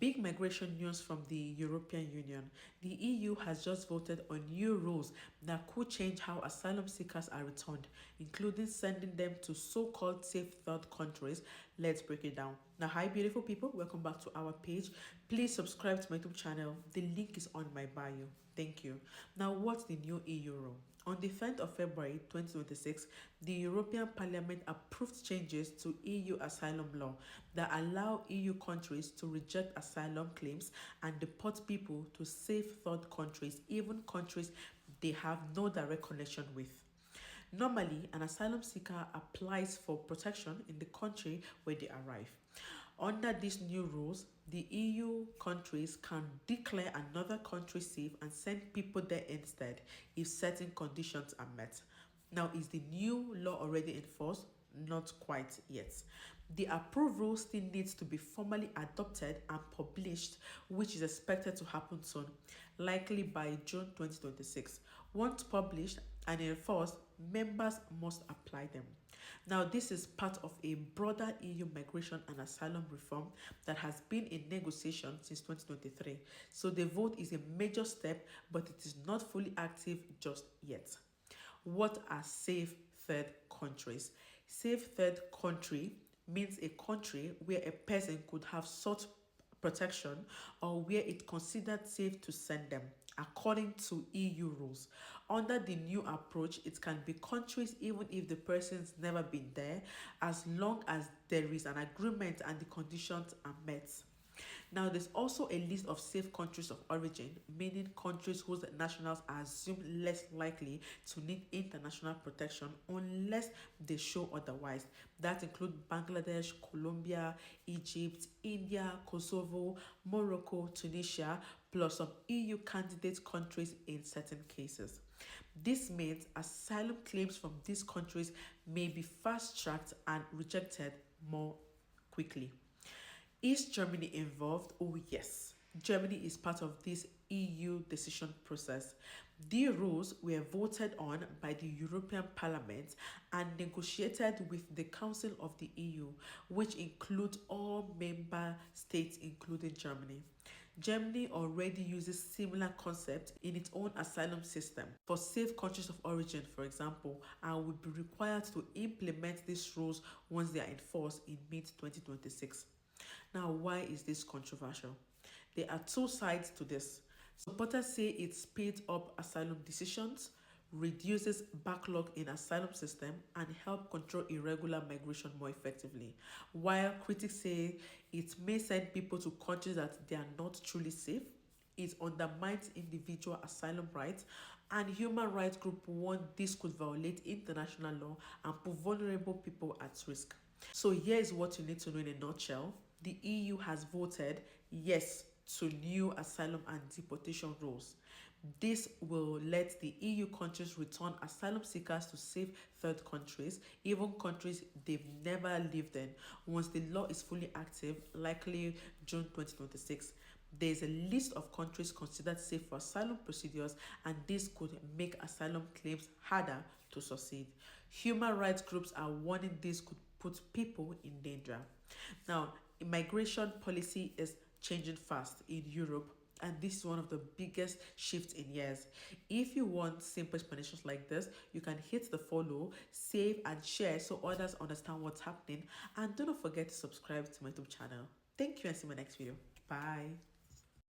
Big migration news from the European Union. The EU has just voted on new rules that could change how asylum seekers are returned, including sending them to so-called safe third countries. Let's break it down. Now, hi beautiful people, welcome back to our page. Please subscribe to my YouTube channel. The link is on my bio. Thank you. Now, what's the new EU rule? On the 10th of February 2026, the European Parliament approved changes to EU asylum law that allow EU countries to reject asylum claims and deport people to safe third countries, even countries they have no direct connection with. Normally, an asylum seeker applies for protection in the country where they arrive. Under these new rules, the EU countries can declare another country safe and send people there instead if certain conditions are met. Now, is the new law already enforced? Not quite yet. The approved rule still needs to be formally adopted and published, which is expected to happen soon, likely by June 2026. Once published and enforced, members must apply them. Now, this is part of a broader EU migration and asylum reform that has been in negotiation since 2023. So the vote is a major step, but it is not fully active just yet. What are safe third countries? Safe third country means a country where a person could have sought protection or where it's considered safe to send them, according to EU rules. Under the new approach, it can be countries even if the person's never been there, as long as there is an agreement and the conditions are met. Now, there's also a list of safe countries of origin, meaning countries whose nationals are assumed less likely to need international protection unless they show otherwise. That includes Bangladesh, Colombia, Egypt, India, Kosovo, Morocco, Tunisia, plus some EU candidate countries in certain cases. This means asylum claims from these countries may be fast-tracked and rejected more quickly. Is Germany involved? Oh, yes. Germany is part of this EU decision process. The rules were voted on by the European Parliament and negotiated with the Council of the EU, which includes all member states, including Germany. Germany already uses similar concepts in its own asylum system for safe countries of origin, for example, and will be required to implement these rules once they are enforced in mid-2026. Now, why is this controversial? There are two sides to this. Supporters say it speeds up asylum decisions, reduces backlog in asylum system, and help control irregular migration more effectively. While critics say it may send people to countries that they are not truly safe, it undermines individual asylum rights, and human rights groups warn this could violate international law and put vulnerable people at risk. So here is what you need to know in a nutshell. The EU has voted yes to new asylum and deportation rules. This will let the EU countries return asylum seekers to safe third countries, even countries they've never lived in, once the law is fully active, likely June 2026. There's a list of countries considered safe for asylum procedures, and this could make asylum claims harder to succeed. Human rights groups are warning this could put people in danger. Now, immigration policy is changing fast in Europe, and this is one of the biggest shifts in years. If you want simple explanations like this, you can hit the follow, save, and share so others understand what's happening. And do not forget to subscribe to my YouTube channel. Thank you, and see you in my next video. Bye.